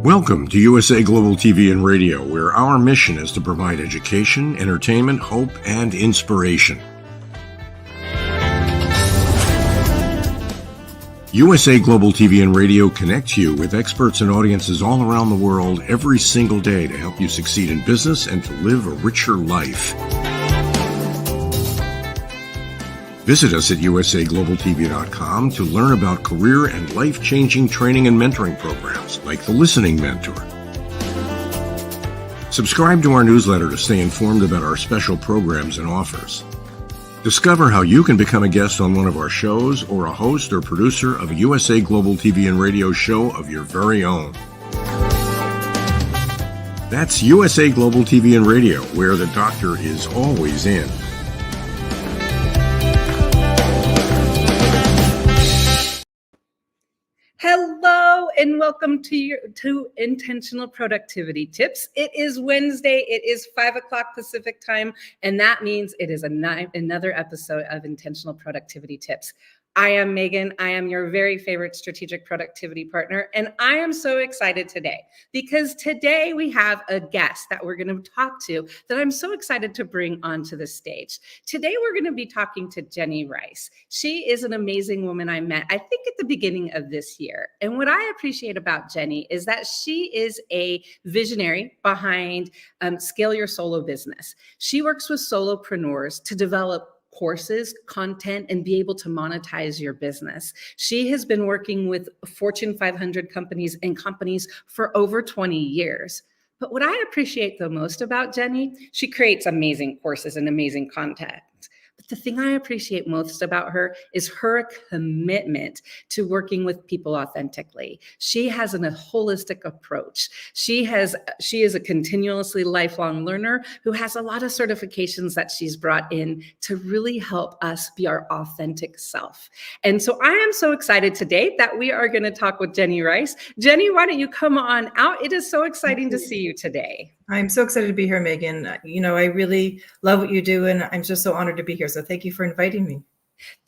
Welcome to USA Global TV and Radio, where our mission is to provide education, entertainment, hope, and inspiration. USA Global TV and Radio connects you with experts and audiences all around the world every single day to help you succeed in business and to live a richer life. Visit us at usaglobaltv.com to learn about career and life-changing training and mentoring programs like the Listening Mentor. Subscribe to our newsletter to stay informed about our special programs and offers. Discover how you can become a guest on one of our shows or a host or producer of a USA Global TV and Radio show of your very own. That's USA Global TV and Radio, where the doctor is always in. Hello and welcome to Intentional Productivity Tips. It is Wednesday. It is 5 o'clock Pacific time, and that means it is another episode of Intentional Productivity Tips. I am Megan. I am your very favorite strategic productivity partner, and I am so excited today because today we have a guest that we're going to talk to that I'm so excited to bring onto the stage. Today we're going to be talking to Jenny Rice. She is an amazing woman I met, I think, at the beginning of this year. And what I appreciate about Jenny is that she is a visionary behind Scale Your Solo Business. She works with solopreneurs to develop courses, content, and be able to monetize your business. She has been working with Fortune 500 companies and companies for over 20 years. But what I appreciate the most about Jenny, she creates amazing courses and amazing content. But the thing I appreciate most about her is her commitment to working with people authentically. She has a holistic approach. She is a continuously lifelong learner who has a lot of certifications that she's brought in to really help us be our authentic self. And so I am so excited today that we are going to talk with Jenny Rice. Jenny, why don't you come on out? It is so exciting to see you today. I'm so excited to be here, Megan. I really love what you do, and I'm just so honored to be here. So thank you for inviting me.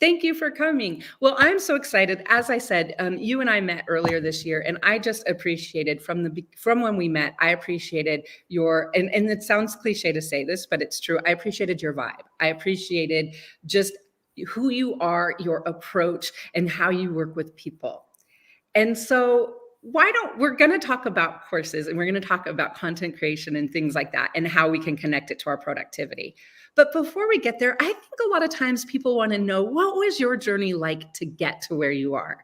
Thank you for coming. Well, I'm so excited. As I said, you and I met earlier this year, and I just appreciated from when we met, I appreciated your, and it sounds cliche to say this, but it's true. I appreciated your vibe. I appreciated just who you are, your approach, and how you work with people. And so we're going to talk about courses, and we're going to talk about content creation and things like that and how we can connect it to our productivity. But before we get there, I think a lot of times people want to know, what was your journey like to get to where you are?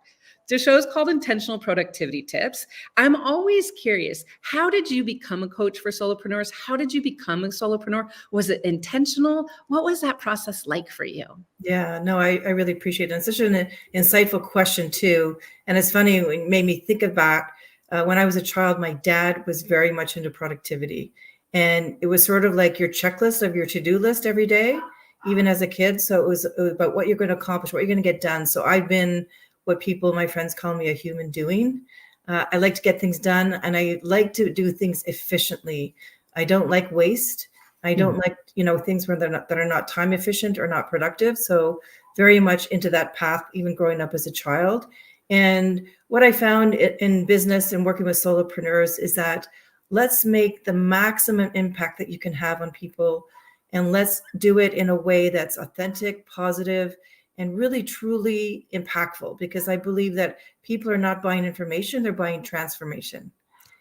The show is called Intentional Productivity Tips. I'm always curious, how did you become a coach for solopreneurs? How did you become a solopreneur? Was it intentional? What was that process like for you? Yeah, no, I really appreciate it. It's such an insightful question too. And it's funny, it made me think about when I was a child, my dad was very much into productivity. And it was sort of like your checklist of your to-do list every day, even as a kid. So it was about what you're going to accomplish, what you're going to get done. So I've been what my friends call me a human doing. I like to get things done, and I like to do things efficiently. I don't like waste. I don't like, things that are not time efficient or not productive. So very much into that path, even growing up as a child. And what I found in business and working with solopreneurs is that let's make the maximum impact that you can have on people, and let's do it in a way that's authentic, positive, and really truly impactful, because I believe that people are not buying information, they're buying transformation.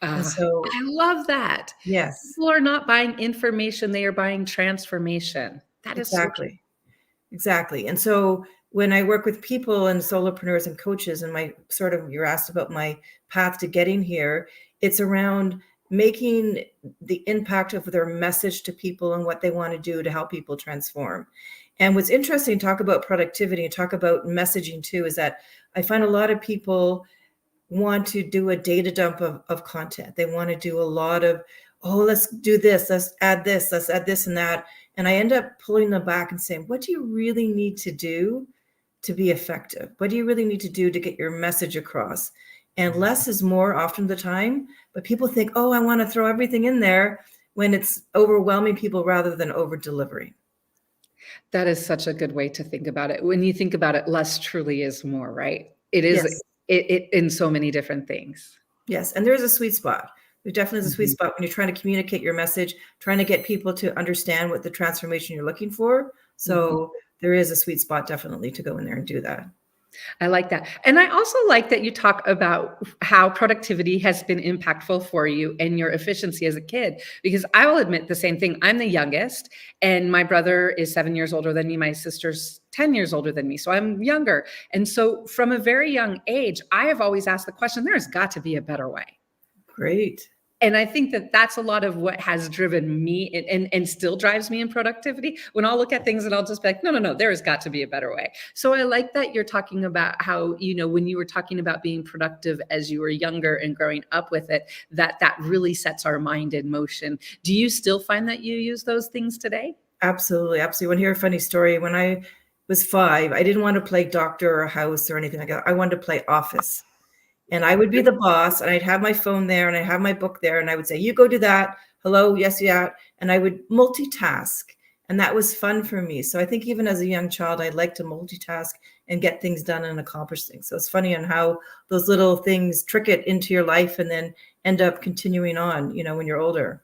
And so I love that. Yes. People are not buying information, they are buying transformation. That is Exactly. And so when I work with people and solopreneurs and coaches, and you're asked about my path to getting here, it's around making the impact of their message to people and what they want to do to help people transform. And what's interesting, talk about productivity and talk about messaging too, is that I find a lot of people want to do a data dump of content. They want to do a lot of, let's do this, let's add this and that. And I end up pulling them back and saying, what do you really need to do to be effective? What do you really need to do to get your message across? And less is more often the time, but people think, I want to throw everything in there, when it's overwhelming people rather than over delivering. That is such a good way to think about it. When you think about it, less truly is more, right? It is. Yes. It in so many different things. Yes. And there is a sweet spot. There definitely is a sweet Mhm. spot when you're trying to communicate your message, trying to get people to understand what the transformation you're looking for. Mhm. So there is a sweet spot definitely to go in there and do that. I like that. And I also like that you talk about how productivity has been impactful for you and your efficiency as a kid, because I will admit the same thing. I'm the youngest, and my brother is 7 years older than me. My sister's 10 years older than me. So I'm younger. And so from a very young age, I have always asked the question, there's got to be a better way. Great. And I think that that's a lot of what has driven me and still drives me in productivity. When I'll look at things and I'll just be like, no, no, no, there has got to be a better way. So I like that you're talking about how, when you were talking about being productive as you were younger and growing up with it, that really sets our mind in motion. Do you still find that you use those things today? Absolutely. Absolutely. Want to hear a funny story? When I was 5, I didn't want to play doctor or house or anything like that. I wanted to play office. And I would be the boss, and I'd have my phone there, and I have my book there, and I would say, "You go do that. Hello, yes, yeah." And I would multitask, and that was fun for me. So I think even as a young child, I like to multitask and get things done and accomplish things. So it's funny on how those little things trick it into your life and then end up continuing on, when you're older.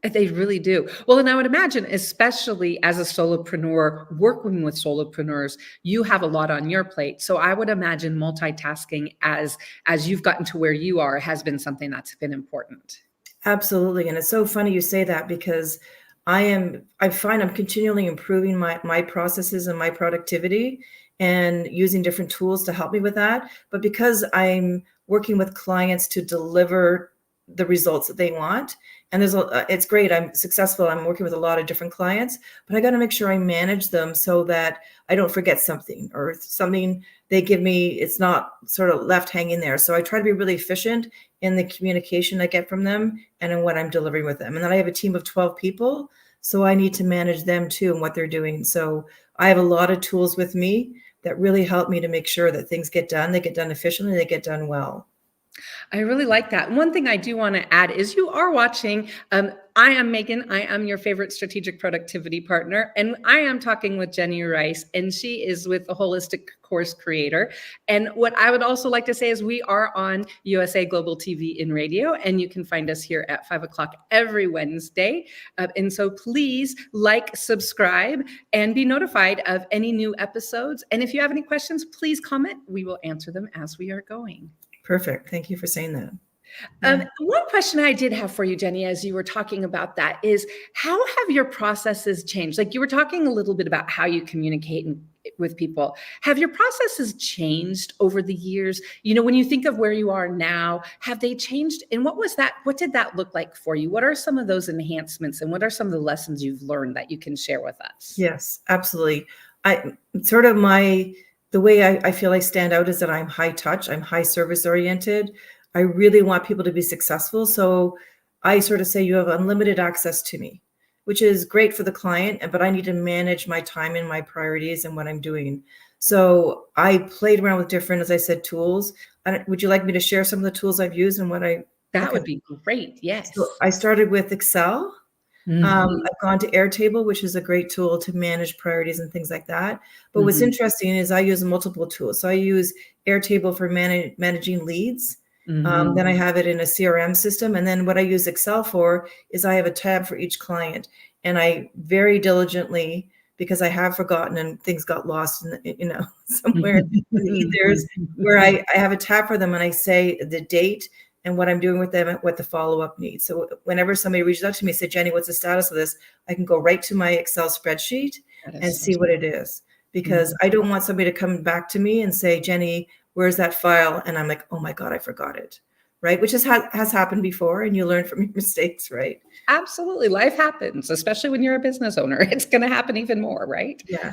They really do. Well, and I would imagine, especially as a solopreneur, working with solopreneurs, you have a lot on your plate. So I would imagine multitasking as you've gotten to where you are has been something that's been important. Absolutely. And it's so funny you say that because I find I'm continually improving my processes and my productivity and using different tools to help me with that. But because I'm working with clients to deliver the results that they want, and it's great. I'm successful. I'm working with a lot of different clients, but I got to make sure I manage them so that I don't forget something or something they give me, it's not sort of left hanging there. So I try to be really efficient in the communication I get from them and in what I'm delivering with them. And then I have a team of 12 people. So I need to manage them too and what they're doing. So I have a lot of tools with me that really help me to make sure that things get done. They get done efficiently, they get done well. I really like that. One thing I do want to add is you are watching. I am Megan. I am your favorite strategic productivity partner. And I am talking with Jenny Rice, and she is with the Holistic Course Creator. And what I would also like to say is we are on USA Global TV and radio, and you can find us here at 5 o'clock every Wednesday. And so please like, subscribe, and be notified of any new episodes. And if you have any questions, please comment. We will answer them as we are going. Perfect. Thank you for saying that. Yeah. One question I did have for you, Jenny, as you were talking about that is, how have your processes changed? Like you were talking a little bit about how you communicate with people. Have your processes changed over the years? When you think of where you are now, have they changed? And what did that look like for you? What are some of those enhancements and what are some of the lessons you've learned that you can share with us? Yes, absolutely. The way I feel I stand out is that I'm high touch, I'm high service oriented. I really want people to be successful. So I sort of say you have unlimited access to me, which is great for the client, but I need to manage my time and my priorities and what I'm doing. So I played around with different, as I said, tools. Would you like me to share some of the tools I've used and what That would be great. Yes. So I started with Excel. I've gone to Airtable, which is a great tool to manage priorities and things like that. But what's interesting is I use multiple tools. So I use Airtable for managing leads. Then I have it in a CRM system. And then what I use Excel for is I have a tab for each client. And I very diligently, because I have forgotten and things got lost in somewhere in the ethers, where I have a tab for them and I say the date and what I'm doing with them and what the follow-up needs. So whenever somebody reaches out to me and say, Jenny, what's the status of this? I can go right to my Excel spreadsheet and see what it is. Because I don't want somebody to come back to me and say, Jenny, where's that file? And I'm like, oh my God, I forgot it. Right? Which has happened before, and you learn from your mistakes, right? Absolutely. Life happens, especially when you're a business owner. It's going to happen even more, right? Yeah.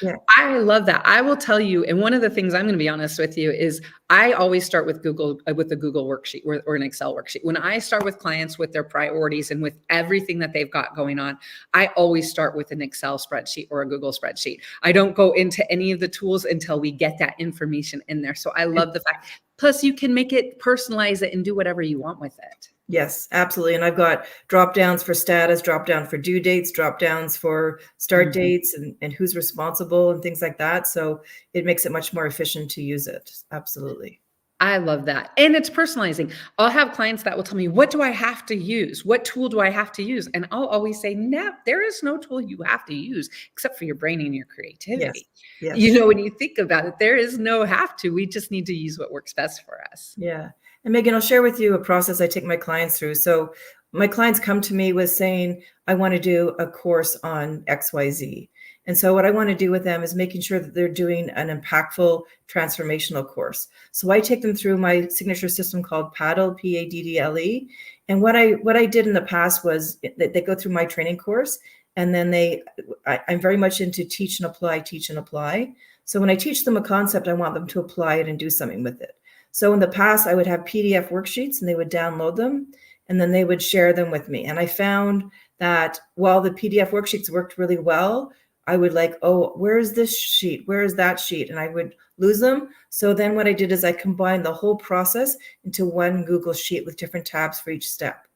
Yeah. I love that. I will tell you, and one of the things I'm going to be honest with you is I always start with the Google worksheet or an Excel worksheet. When I start with clients with their priorities and with everything that they've got going on, I always start with an Excel spreadsheet or a Google spreadsheet. I don't go into any of the tools until we get that information in there. So I love the fact, plus you can make it, personalize it, and do whatever you want with it. Yes, absolutely. And I've got drop downs for status, drop down for due dates, drop downs for start dates and who's responsible and things like that. So it makes it much more efficient to use it. Absolutely. I love that. And it's personalizing. I'll have clients that will tell me, what do I have to use? What tool do I have to use? And I'll always say, no, there is no tool you have to use except for your brain and your Yes. creativity. Yes. When you think about it, there is no have to. We just need to use what works best for us. Yeah. And Megan, I'll share with you a process I take my clients through. So my clients come to me with saying, I want to do a course on XYZ. And so what I want to do with them is making sure that they're doing an impactful transformational course. So I take them through my signature system called Paddle, Paddle. And what I did in the past was that they go through my training course, and then I'm very much into teach and apply. So when I teach them a concept, I want them to apply it and do something with it. So in the past, I would have PDF worksheets and they would download them and then they would share them with me. And I found that while the PDF worksheets worked really well, I would like, oh, where is this sheet? Where is that sheet? And I would lose them. So then what I did is I combined the whole process into one Google sheet with different tabs for each step.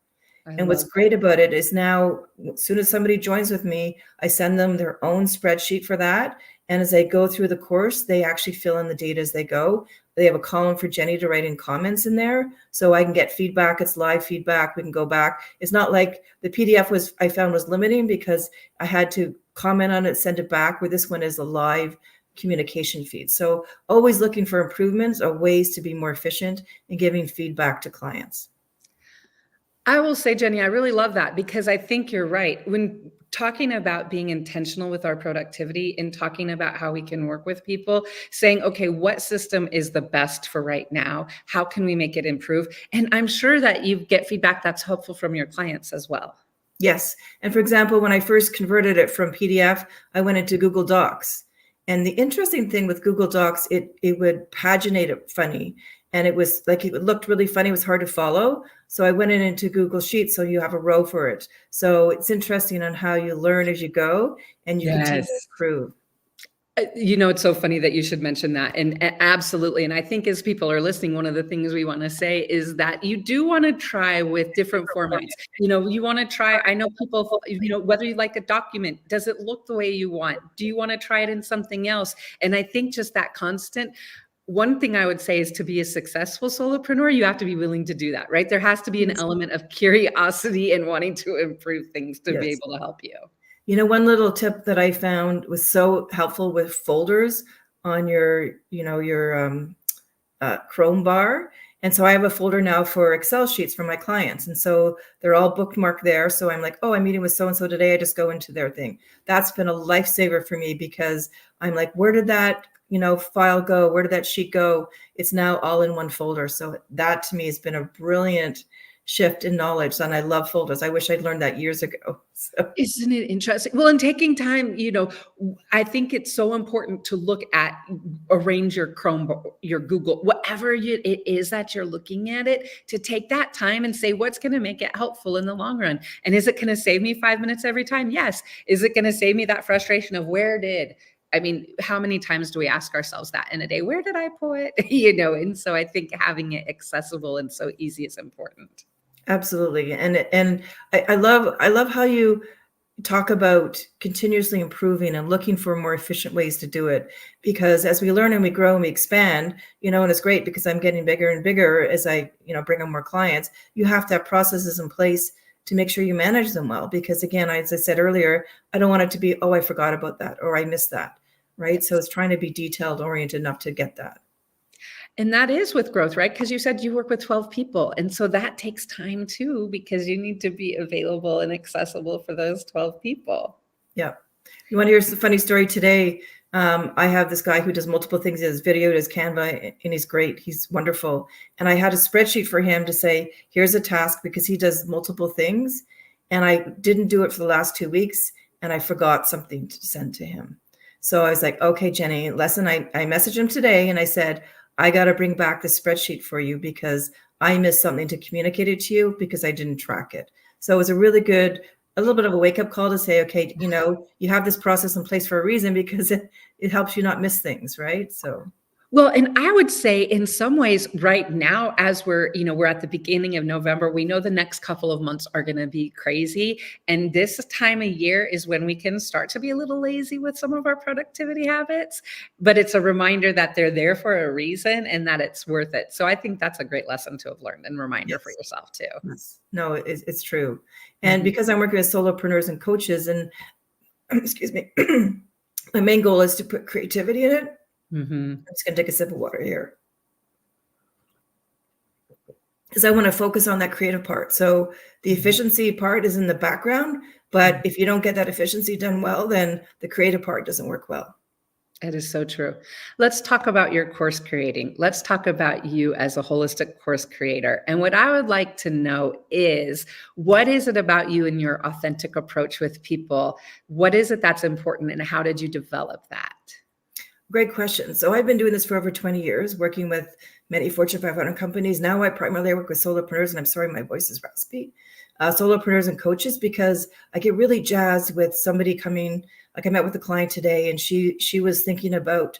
And what's great about it is now, as soon as somebody joins with me, I send them their own spreadsheet for that. And as they go through the course, they actually fill in the data as they go. They have a column for Jenny to write in comments in there, so I can get feedback. It's live feedback. We can go back. It's not like the PDF I found was limiting because I had to comment on it, send it back, where this one is a live communication feed. So always looking for improvements or ways to be more efficient and giving feedback to clients. I will say, Jenny, I really love that because I think you're right. When talking about being intentional with our productivity and talking about how we can work with people, saying, okay, what system is the best for right now? How can we make it improve? And I'm sure that you get feedback that's helpful from your clients as well. Yes. And for example, when I first converted it from PDF, I went into Google Docs. And the interesting thing with Google Docs, it would paginate it funny. And it was like, it looked really funny. It was hard to follow. So I went into Google Sheets. So you have a row for it. So it's interesting on how you learn as you go and you continue to improve. It's so funny that you should mention that. And absolutely. And I think as people are listening, one of the things we want to say is that you do want to try with different formats. You want to try, I know people, whether you like a document, does it look the way you want? Do you want to try it in something else? And I think just that constant. One thing I would say is to be a successful solopreneur, you have to be willing to do that, right? There has to be an element of curiosity and wanting to improve things to be able to help you. One little tip that I found was so helpful with folders on your Chrome bar. And so I have a folder now for Excel sheets for my clients. And so they're all bookmarked there. So I'm like, oh, I'm meeting with so-and-so today. I just go into their thing. That's been a lifesaver for me because I'm like, where did that file go? Where did that sheet go? It's now all in one folder. So that to me has been a brilliant shift in knowledge. And I love folders. I wish I'd learned that years ago. So. Isn't it interesting? Well, and taking time, I think it's so important to look at, arrange your Chrome, your Google, whatever it is that you're looking at it, to take that time and say, what's going to make it helpful in the long run? And is it going to save me 5 minutes every time? Yes. Is it going to save me that frustration of how many times do we ask ourselves that in a day? Where did I put, And so I think having it accessible and so easy is important. Absolutely. And I love how you talk about continuously improving and looking for more efficient ways to do it, because as we learn and we grow and we expand, and it's great because I'm getting bigger and bigger as I, bring on more clients, you have to have processes in place to make sure you manage them well. Because again, as I said earlier, I don't want it to be, oh, I forgot about that or I missed that, right? So it's trying to be detailed oriented enough to get that. And that is with growth, right? Because you said you work with 12 people. And so that takes time too, because you need to be available and accessible for those 12 people. Yeah. You want to hear a funny story today? I have this guy who does multiple things. He does video, does Canva, and he's great. He's wonderful. And I had a spreadsheet for him to say, here's a task, because he does multiple things. And I didn't do it for the last 2 weeks. And I forgot something to send to him. So I was like, okay, Jenny, lesson. I messaged him today and I said, I got to bring back the spreadsheet for you because I missed something to communicate it to you because I didn't track it. So it was a little bit of a wake up call to say, okay, you have this process in place for a reason because it helps you not miss things, right? So. Well, and I would say in some ways right now, as we're at the beginning of November, we know the next couple of months are going to be crazy. And this time of year is when we can start to be a little lazy with some of our productivity habits. But it's a reminder that they're there for a reason and that it's worth it. So I think that's a great lesson to have learned and reminder for Yes. yourself too. Yes. No, it's true. And because I'm working with solopreneurs and coaches, and excuse me, my main goal is to put creativity in it. I'm just going to take a sip of water here, because I want to focus on that creative part. So the efficiency part is in the background, but if you don't get that efficiency done well, then the creative part doesn't work well. It is so true. Let's talk about your course creating. Let's talk about you as a holistic course creator. And what I would like to know is, what is it about you and your authentic approach with people? What is it that's important, and how did you develop that? Great question. So I've been doing this for over 20 years, working with many Fortune 500 companies. Now I primarily work with solopreneurs, and I'm sorry, my voice is raspy. Solopreneurs and coaches, because I get really jazzed with somebody coming, like I met with a client today, and she was thinking about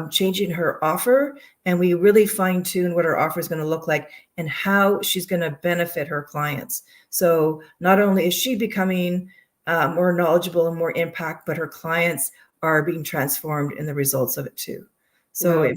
changing her offer, and we really fine-tune what her offer is going to look like and how she's going to benefit her clients. So not only is she becoming more knowledgeable and more impact, but her clients are being transformed in the results of it too. So Wow. it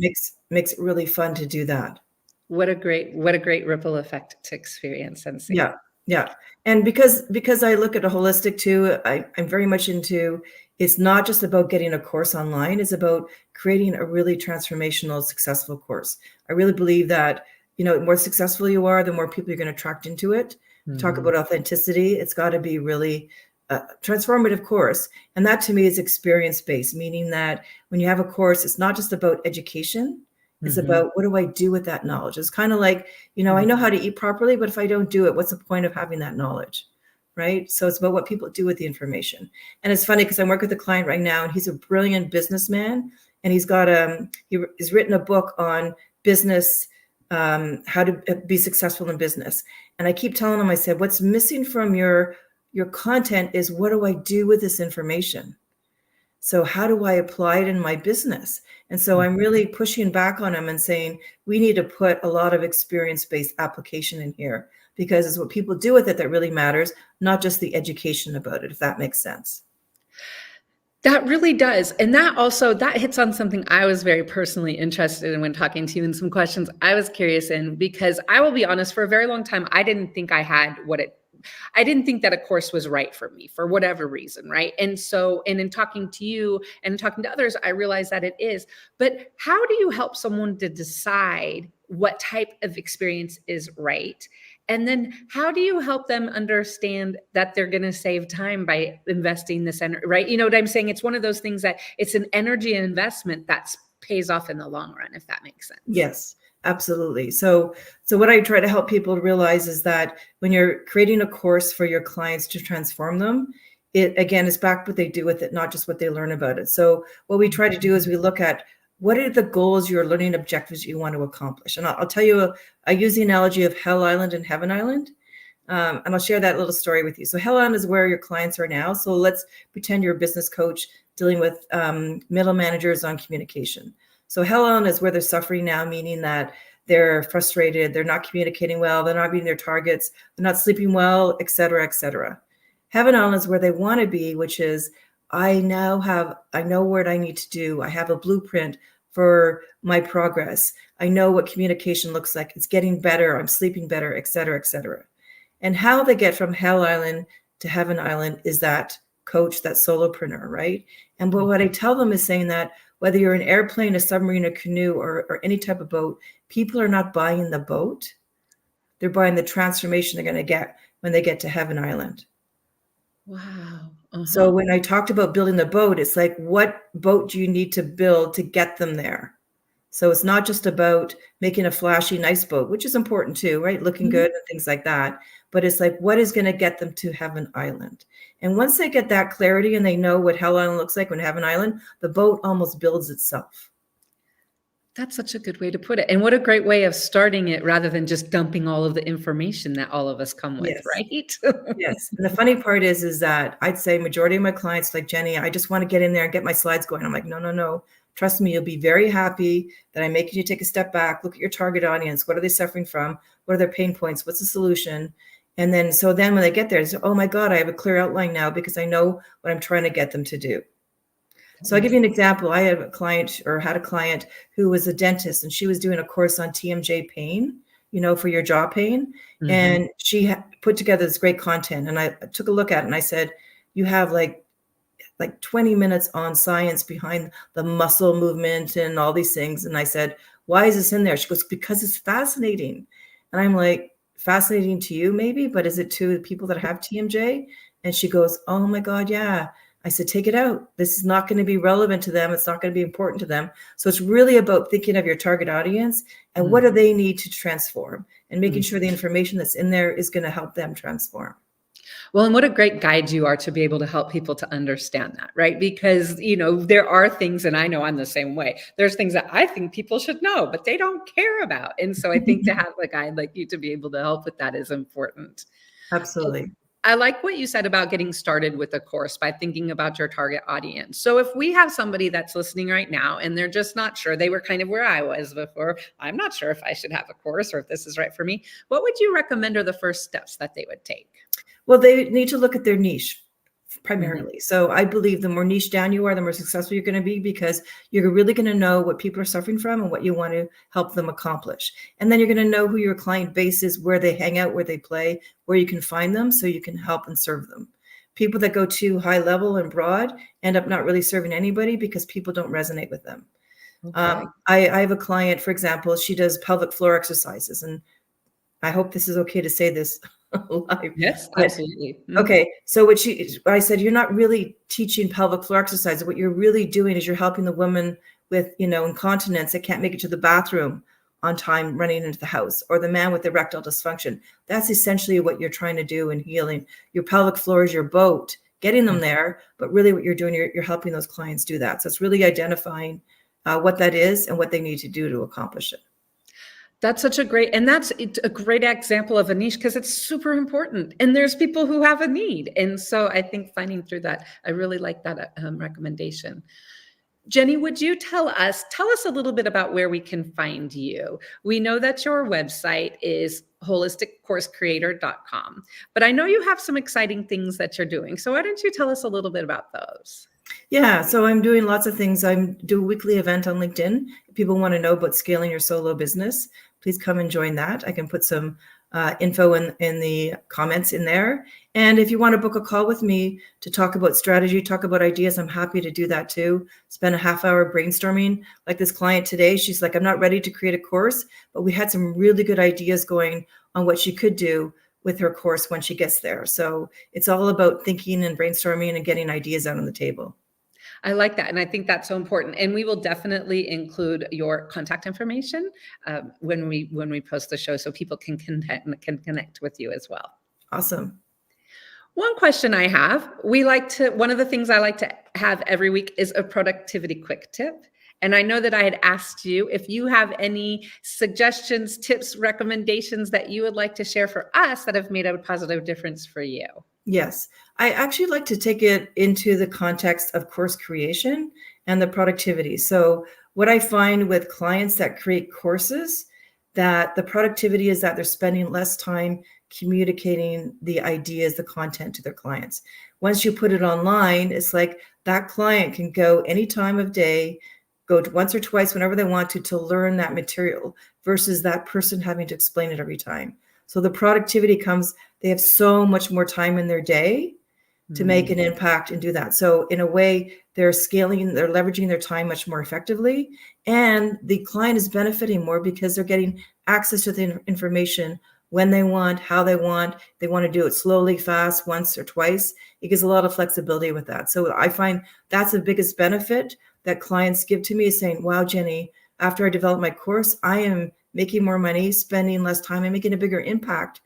makes it really fun to do that. What a great ripple effect to experience and see. Yeah. And because I look at a holistic too, I'm very much into, it's not just about getting a course online, it's about creating a really transformational, successful course. I really believe that, the more successful you are, the more people you're going to attract into it. Talk about authenticity. It's got to be really transformative course. And that to me is experience-based, meaning that when you have a course, it's not just about education. It's about, what do I do with that knowledge? It's kind of like, I know how to eat properly, but if I don't do it, what's the point of having that knowledge? Right? So it's about what people do with the information. And it's funny because I'm working with a client right now, and he's a brilliant businessman, and he's got he's written a book on business, how to be successful in business. And I keep telling him, I said, what's missing from your content is, what do I do with this information? So how do I apply it in my business? And so I'm really pushing back on him and saying, we need to put a lot of experience-based application in here, because it's what people do with it that really matters, not just the education about it, if that makes sense. That really does. And that hits on something I was very personally interested in when talking to you, and some questions I was curious in, because I will be honest, for a very long time, I didn't think I didn't think that a course was right for me for whatever reason, right? And in talking to you and talking to others, I realized that it is. But how do you help someone to decide what type of experience is right? And then how do you help them understand that they're going to save time by investing this energy, right? You know what I'm saying? It's one of those things that it's an energy investment that pays off in the long run, if that makes sense. Yes. Absolutely. So what I try to help people realize is that when you're creating a course for your clients to transform them, it again is back what they do with it, not just what they learn about it. So what we try to do is we look at, what are the goals, your learning objectives you want to accomplish? And I'll tell you, I use the analogy of Hell Island and Heaven Island. And I'll share that little story with you. So Hell Island is where your clients are now. So let's pretend you're a business coach dealing with middle managers on communication. So Hell Island is where they're suffering now, meaning that they're frustrated, they're not communicating well, they're not meeting their targets, they're not sleeping well, et cetera, et cetera. Heaven Island is where they want to be, which is, I know what I need to do. I have a blueprint for my progress. I know what communication looks like. It's getting better. I'm sleeping better, et cetera, et cetera. And how they get from Hell Island to Heaven Island is that coach, that solopreneur, right? And what I tell them is saying that whether you're an airplane, a submarine, a canoe, or any type of boat, people are not buying the boat. They're buying the transformation they're going to get when they get to Heaven Island. Wow. So when I talked about building the boat, it's like, what boat do you need to build to get them there? So it's not just about making a flashy, nice boat, which is important too, right? Looking good and things like that. But it's like, what is going to get them to Heaven Island? And once they get that clarity and they know what Hell Island looks like when Heaven Island, the boat almost builds itself. That's such a good way to put it. And what a great way of starting it, rather than just dumping all of the information that all of us come with, right? Yes. And the funny part is that I'd say majority of my clients, like Jenny, I just want to get in there and get my slides going. I'm like, no. Trust me, you'll be very happy that I'm making you take a step back, look at your target audience. What are they suffering from? What are their pain points? What's the solution? And then, so then when they get there, they say, oh my God, I have a clear outline now because I know what I'm trying to get them to do. So I'll give you an example. I had a client who was a dentist, and she was doing a course on TMJ pain, for your jaw pain. Mm-hmm. And she put together this great content. And I took a look at it and I said, you have like 20 minutes on science behind the muscle movement and all these things. And I said, why is this in there? She goes, because it's fascinating. And I'm like, fascinating to you maybe, but is it to the people that have TMJ? And she goes, oh my God, yeah. I said, take it out. This is not going to be relevant to them. It's not going to be important to them. So it's really about thinking of your target audience and what do they need to transform, and making sure the information that's in there is going to help them transform. Well, and what a great guide you are to be able to help people to understand that, right? Because, there are things, and I know I'm the same way. There's things that I think people should know, but they don't care about. And so I think to have a guide like you to be able to help with that is important. Absolutely. I like what you said about getting started with a course by thinking about your target audience. So if we have somebody that's listening right now and they're just not sure, they were kind of where I was before, I'm not sure if I should have a course or if this is right for me, what would you recommend are the first steps that they would take? Well, they need to look at their niche primarily. So I believe the more niche down you are, the more successful you're going to be, because you're really going to know what people are suffering from and what you want to help them accomplish. And then you're going to know who your client base is, where they hang out, where they play, where you can find them so you can help and serve them. People that go too high level and broad end up not really serving anybody because people don't resonate with them. Okay. I have a client, for example, she does pelvic floor exercises, and I hope this is okay to say this live. Yes, absolutely. Okay. So I said, you're not really teaching pelvic floor exercises. What you're really doing is you're helping the woman with, incontinence that can't make it to the bathroom on time running into the house, or the man with erectile dysfunction. That's essentially what you're trying to do in healing. Your pelvic floor is your boat, getting them there. But really what you're doing, you're helping those clients do that. So it's really identifying what that is and what they need to do to accomplish it. That's a great example of a niche, because it's super important. And there's people who have a need. And so I think finding through that, I really like that recommendation. Jenny, would you tell us a little bit about where we can find you? We know that your website is holisticcoursecreator.com, but I know you have some exciting things that you're doing. So why don't you tell us a little bit about those? Yeah, so I'm doing lots of things. I do a weekly event on LinkedIn. If people want to know about scaling your solo business, please come and join that. I can put some info in the comments in there. And if you want to book a call with me to talk about strategy, talk about ideas, I'm happy to do that too. Spend a half hour brainstorming. Like this client today, she's like, I'm not ready to create a course, but we had some really good ideas going on what she could do with her course when she gets there. So it's all about thinking and brainstorming and getting ideas out on the table. I like that. And I think that's so important. And we will definitely include your contact information when we post the show, so people can connect with you as well. Awesome. One question I have, one of the things I like to have every week is a productivity quick tip. And I know that I had asked you if you have any suggestions, tips, recommendations that you would like to share for us that have made a positive difference for you. Yes, I actually like to take it into the context of course creation and the productivity. So what I find with clients that create courses, that the productivity is that they're spending less time communicating the ideas, the content to their clients. Once you put it online, it's like that client can go any time of day, go once or twice whenever they want to learn that material, versus that person having to explain it every time. So the productivity comes, they have so much more time in their day to make an impact and do that. So in a way, they're leveraging their time much more effectively. And the client is benefiting more because they're getting access to the information when they want, how they want. They want to do it slowly, fast, once or twice. It gives a lot of flexibility with that. So I find that's the biggest benefit that clients give to me, is saying, wow, Jenny, after I develop my course, I am making more money, spending less time, and making a bigger impact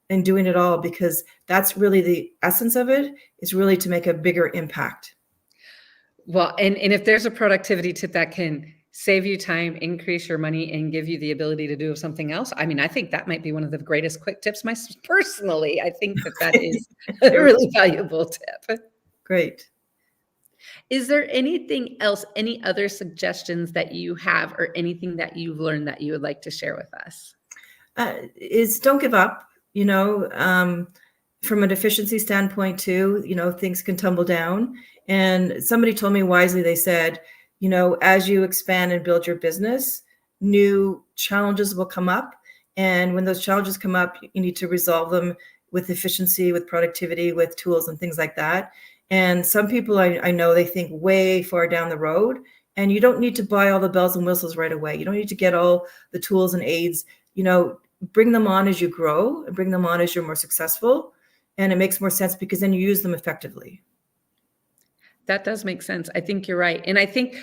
and doing it all, because that's really the essence of it, is really to make a bigger impact. Well, and if there's a productivity tip that can save you time, increase your money, and give you the ability to do something else, I mean, I think that might be one of the greatest quick tips. Personally, I think that is a really valuable tip. Great. Is there anything else, any other suggestions that you have or anything that you've learned that you would like to share with us? Is don't give up, from an efficiency standpoint too, things can tumble down. And somebody told me wisely, they said, as you expand and build your business, new challenges will come up. And when those challenges come up, you need to resolve them with efficiency, with productivity, with tools and things like that. And some people I know, they think way far down the road, and you don't need to buy all the bells and whistles right away. You don't need to get all the tools and aids, bring them on as you grow and bring them on as you're more successful. And it makes more sense because then you use them effectively. That does make sense. I think you're right. And I think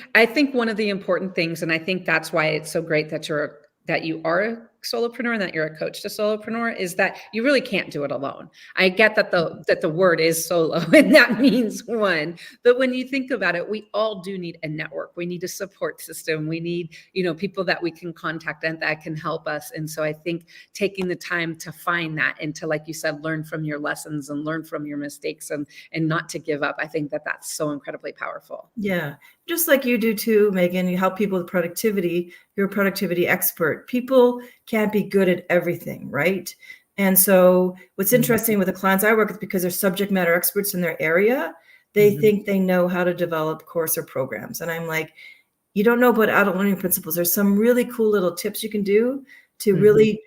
one of the important things, and I think that's why it's so great that you are a solopreneur and that you're a coach to solopreneur, is that you really can't do it alone. I get that the word is solo and that means one, but when you think about it, we all do need a network. We need a support system. We need, people that we can contact and that can help us. And so I think taking the time to find that and to, like you said, learn from your lessons and learn from your mistakes and not to give up. I think that that's so incredibly powerful. Yeah. Just like you do too, Megan, you help people with productivity. You're a productivity expert. People can't be good at everything, right? And so what's interesting with the clients I work with, because they're subject matter experts in their area, they think they know how to develop course or programs. And I'm like, you don't know about adult learning principles. There's some really cool little tips you can do to really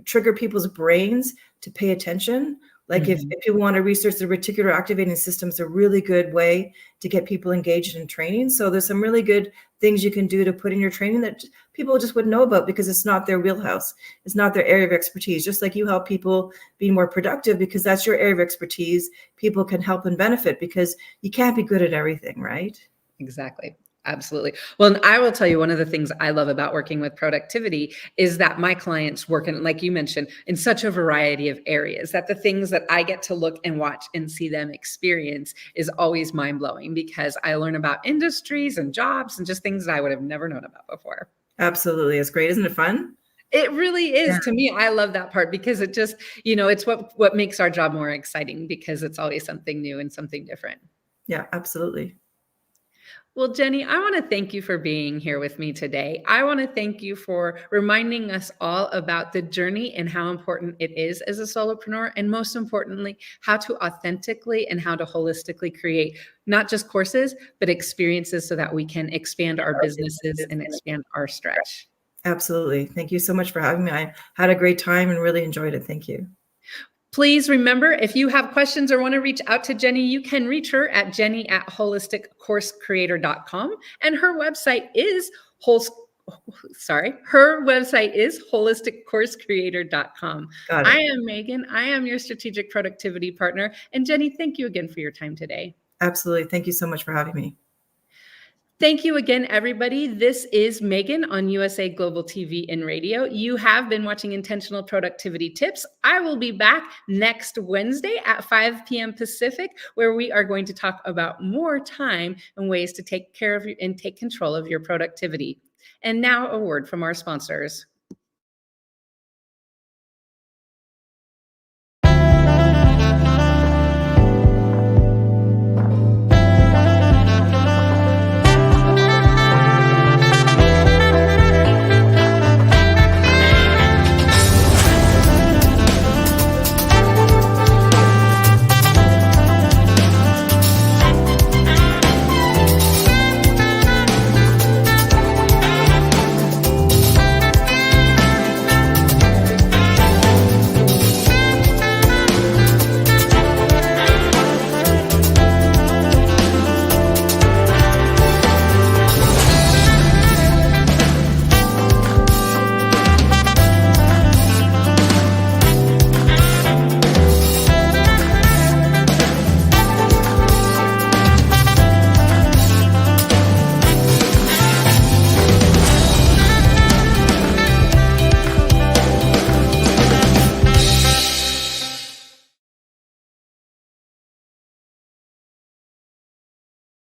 trigger people's brains to pay attention. Like if you want to research the reticular activating system, it's a really good way to get people engaged in training. So there's some really good things you can do to put in your training that people just wouldn't know about because it's not their wheelhouse. It's not their area of expertise. Just like you help people be more productive because that's your area of expertise, people can help and benefit because you can't be good at everything, right? Exactly. Absolutely. Well, and I will tell you, one of the things I love about working with productivity is that my clients work in, like you mentioned, in such a variety of areas that the things that I get to look and watch and see them experience is always mind blowing because I learn about industries and jobs and just things that I would have never known about before. Absolutely. It's great. Isn't it fun? It really is. Yeah. To me, I love that part because it just, it's what makes our job more exciting because it's always something new and something different. Yeah, absolutely. Well, Jenny, I want to thank you for being here with me today. I want to thank you for reminding us all about the journey and how important it is as a solopreneur, and most importantly, how to authentically and how to holistically create not just courses, but experiences so that we can expand our businesses and expand our stretch. Absolutely. Thank you so much for having me. I had a great time and really enjoyed it. Thank you. Please remember, if you have questions or want to reach out to Jenny, you can reach her at jenny@holisticcoursecreator.com. And her website is holisticcoursecreator.com. I am Megan. I am your strategic productivity partner. And Jenny, thank you again for your time today. Absolutely. Thank you so much for having me. Thank you again, everybody. This is Megan on USA Global TV and Radio. You have been watching Intentional Productivity Tips. I will be back next Wednesday at 5 p.m. Pacific, where we are going to talk about more time and ways to take care of and take control of your productivity. And now a word from our sponsors.